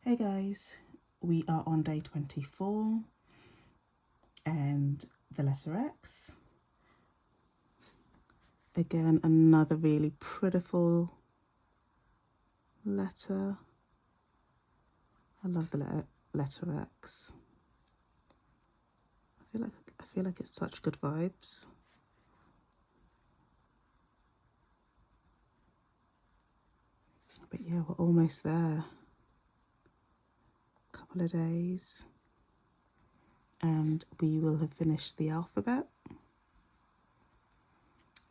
Hey guys, we are on day 24 and the letter X. Again, another really prettiful letter. I love the letter X. I feel like it's such good vibes. But yeah, we're almost there. A couple of days and we will have finished the alphabet.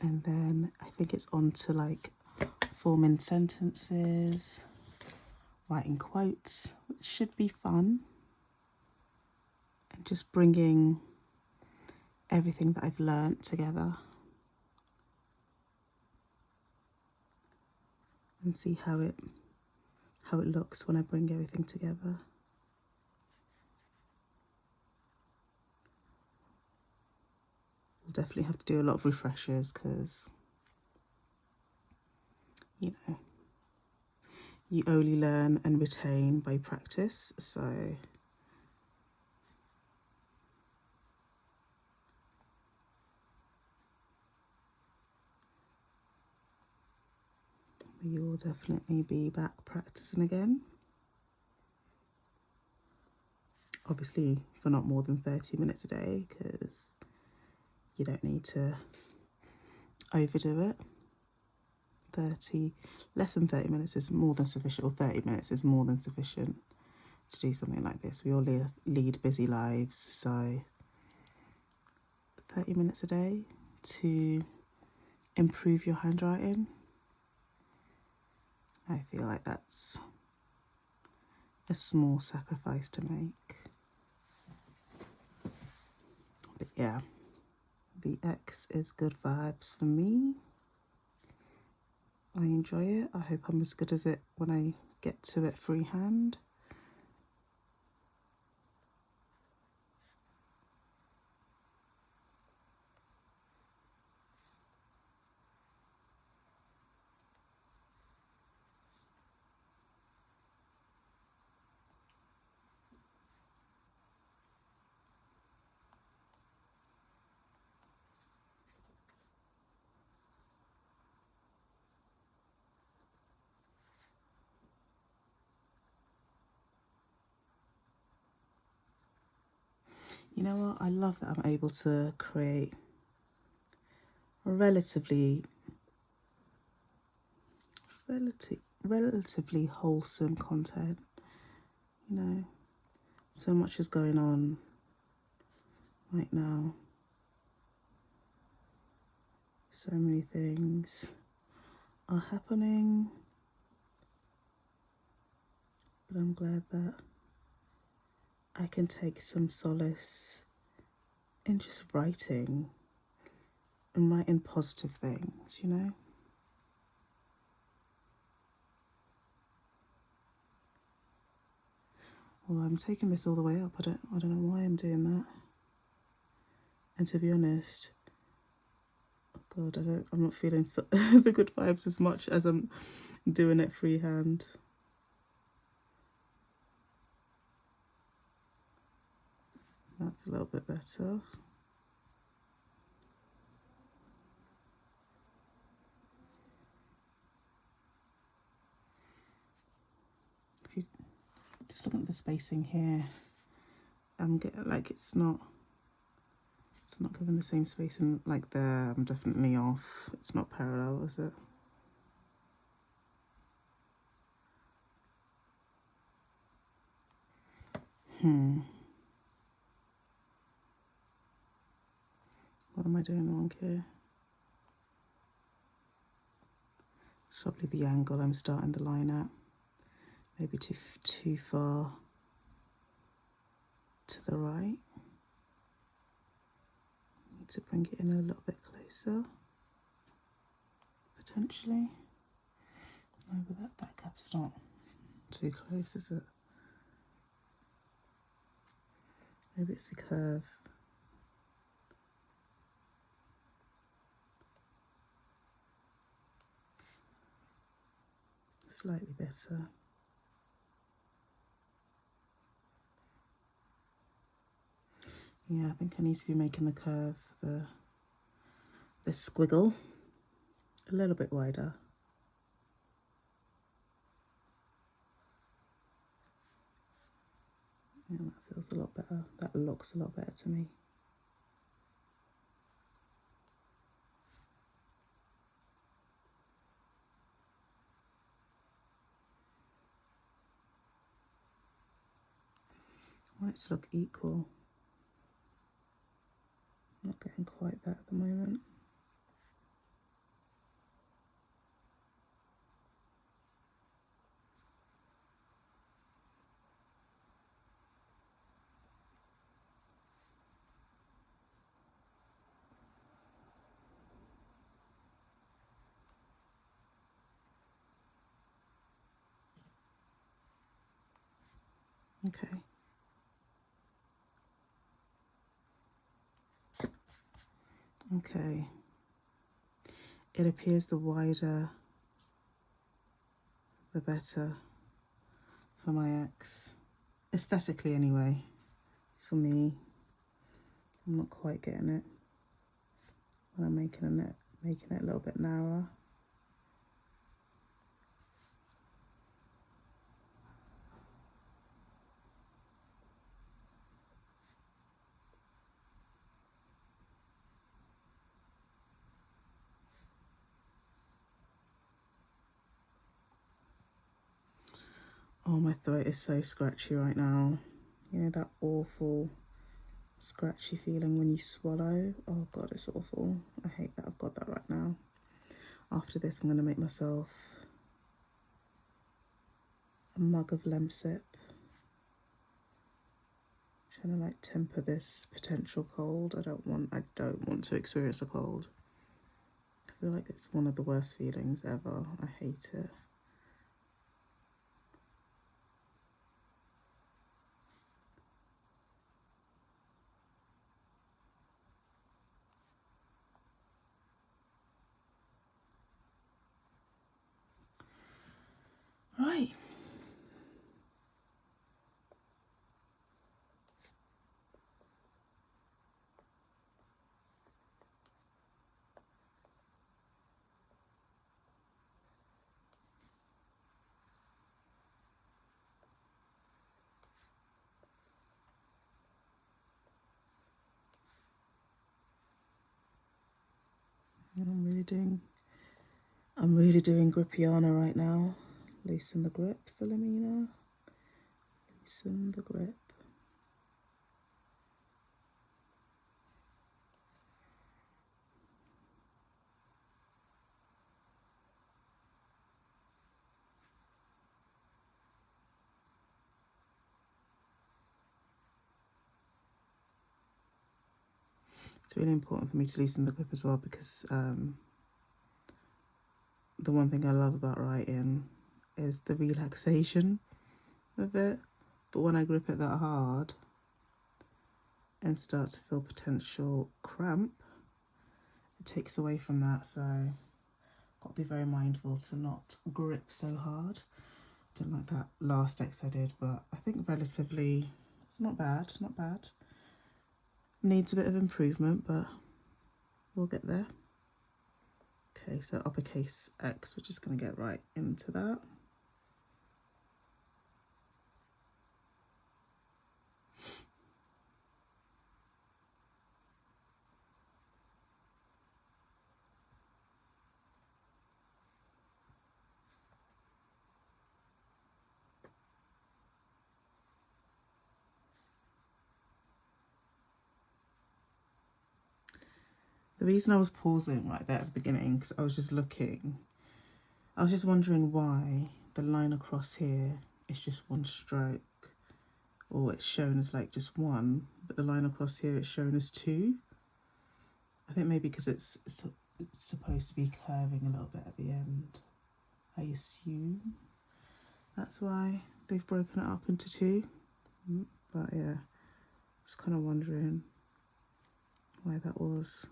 And then I think it's on to like forming sentences, writing quotes, which should be fun. And just bringing everything that I've learnt together and see how it looks when I bring everything together. We'll definitely have to do a lot of refreshers because, you know, you only learn and retain by practice. So we will definitely be back practicing again. Obviously for not more than 30 minutes a day because you don't need to overdo it. Less than 30 minutes is more than sufficient, or 30 minutes is more than sufficient to do something like this. We all lead busy lives, so 30 minutes a day to improve your handwriting. I feel like that's a small sacrifice to make. But yeah, the X is good vibes for me. I enjoy it. I hope I'm as good as it when I get to it freehand. You know what? I love that I'm able to create relatively wholesome content. You know, so much is going on right now. So many things are happening. But I'm glad that I can take some solace in just writing and writing positive things, you know? Well, I'm taking this all the way up. I don't know why I'm doing that. And to be honest, oh God, I'm not feeling the good vibes as much as I'm doing it freehand. That's a little bit better. If you just look at the spacing here, I'm getting like it's not giving the same spacing like there. I'm definitely off. It's not parallel, is it? What am I doing wrong here? It's probably the angle I'm starting the line at. Maybe too far to the right. Need to bring it in a little bit closer, potentially. No, but that gap's not too close, is it? Maybe it's the curve. Slightly better. Yeah, I think I need to be making the curve, this squiggle, a little bit wider. Yeah, that feels a lot better. That looks a lot better to me. I want it to look equal. Not getting quite that at the moment. Okay. Okay. It appears the wider the better for my X. Aesthetically anyway. For me, I'm not quite getting it when I'm making it a little bit narrower. Oh, my throat is so scratchy right now. You know that awful scratchy feeling when you swallow? Oh God, it's awful. I hate that I've got that right now. After this, I'm gonna make myself a mug of Lemsip. Trying to like temper this potential cold. I don't want to experience a cold. I feel like it's one of the worst feelings ever. I hate it. Right. And I'm really doing Grippiana right now. Loosen the grip, Philomena. Loosen the grip. It's really important for me to loosen the grip as well because the one thing I love about writing is the relaxation of it. But when I grip it that hard and start to feel potential cramp, it takes away from that. So I've got to be very mindful to not grip so hard. Don't like that last X I did, but I think relatively it's not bad, not bad. Needs a bit of improvement, but we'll get there. Okay, so uppercase X, we're just going to get right into that. The reason I was pausing right there at the beginning, because I was just wondering why the line across here is just one stroke, or it's shown as like just one, but the line across here it's shown as two. I think maybe because it's supposed to be curving a little bit at the end. I assume that's why they've broken it up into two. But yeah, just kind of wondering why that was.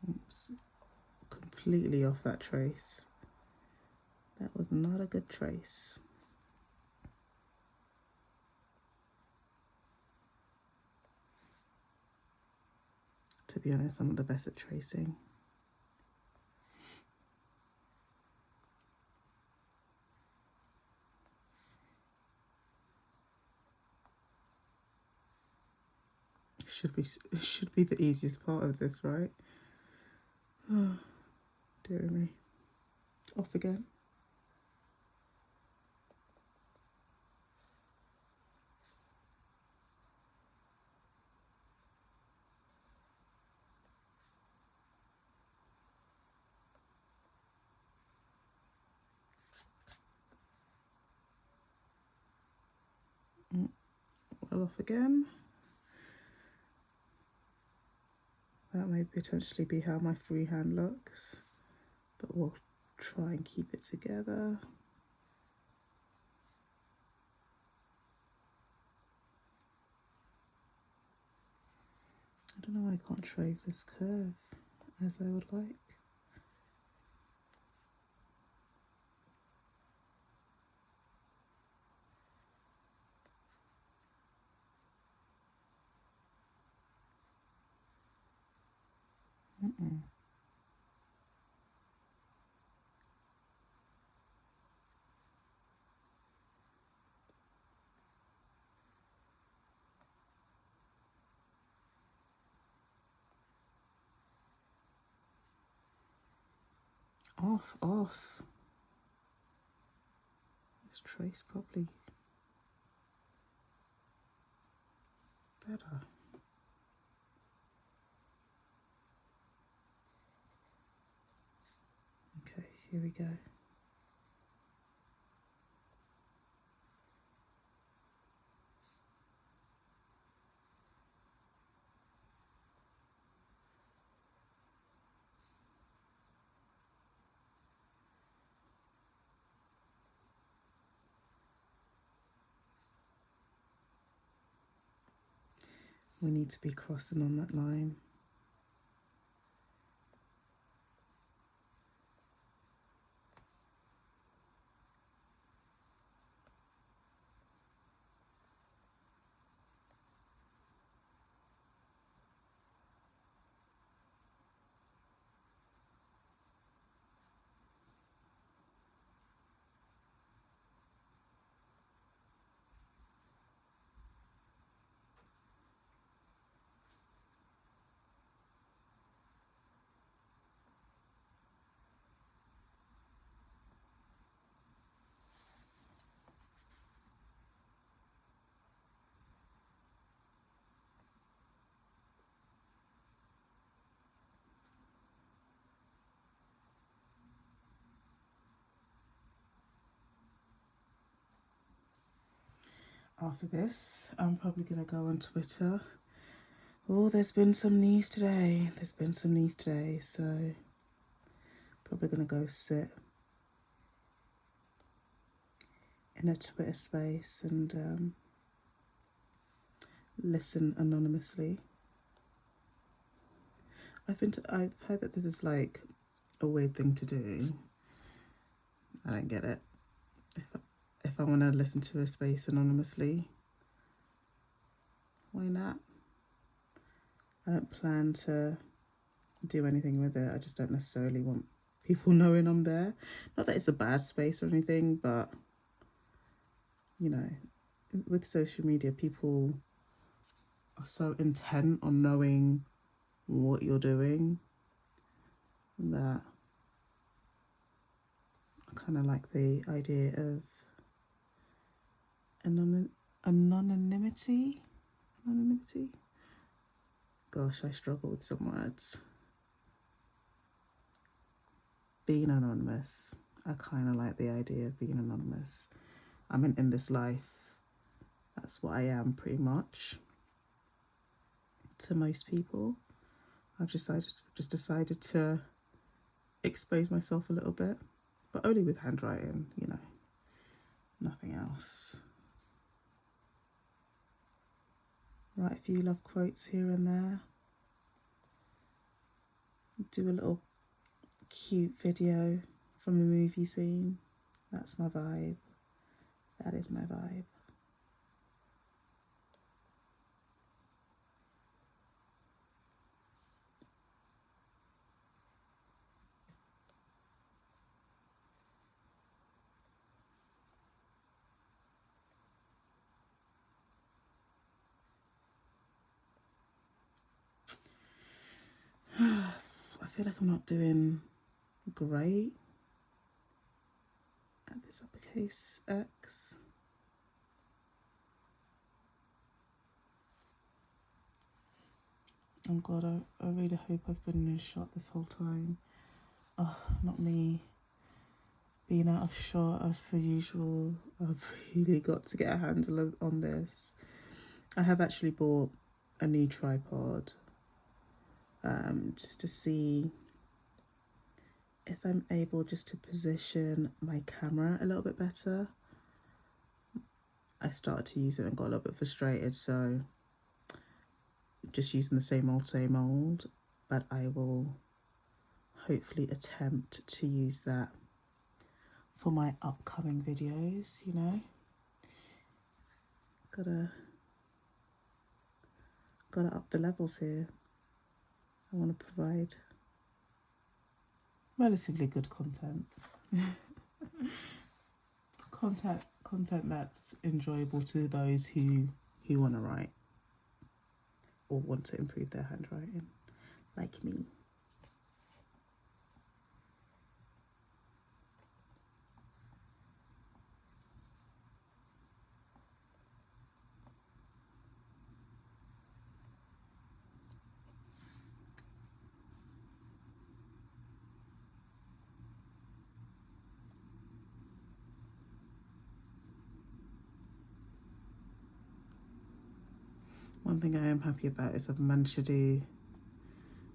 Oops. completely off that trace. That was not a good trace. To be honest, I'm not the best at tracing. It should be the easiest part of this, right? Oh, dear me. Off again. Well, off again. That may potentially be how my freehand looks, but we'll try and keep it together. I don't know why I can't trave this curve as I would like. Off. Let's trace properly. Better. Okay, here we go. We need to be crossing on that line. After this, I'm probably going to go on Twitter. Oh, there's been some news today. So probably going to go sit in a Twitter space and listen anonymously. I've heard that this is like a weird thing to do. I don't get it. If I want to listen to a space anonymously, why not? I don't plan to do anything with it. I just don't necessarily want people knowing I'm there. Not that it's a bad space or anything, but you know, with social media, people are so intent on knowing what you're doing that I kind of like the idea of anonymity. Gosh, I struggle with some words. Being anonymous. I kind of like the idea of being anonymous. I mean, in this life, that's what I am pretty much. To most people, I've just decided to expose myself a little bit, but only with handwriting, you know, nothing else. Write a few love quotes here and there. Do a little cute video from a movie scene. That's my vibe. That is my vibe. I feel like I'm not doing great at this uppercase X. Oh God, I really hope I've been in a shot this whole time. Oh, not me being out of shot as per usual. I've really got to get a handle on this. I have actually bought a new tripod just to see if I'm able just to position my camera a little bit better. I started to use it and got a little bit frustrated, so just using the same old, but I will hopefully attempt to use that for my upcoming videos, you know. Gotta up the levels here. I want to provide relatively good content. content that's enjoyable to those who want to write or want to improve their handwriting, like me. One thing I am happy about is I've managed to do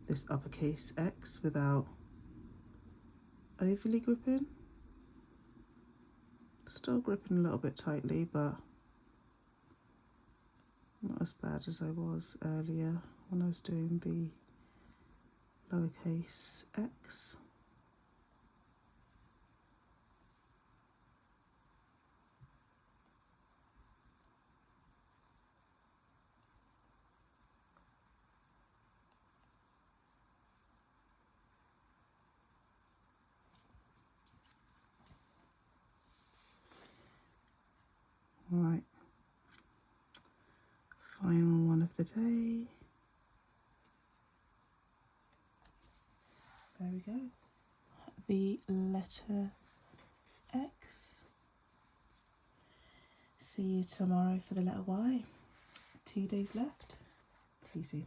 this uppercase X without overly gripping. Still gripping a little bit tightly, but not as bad as I was earlier when I was doing the lowercase X. All right, final one of the day. There we go. The letter X. See you tomorrow for the letter Y. 2 days left. See you soon.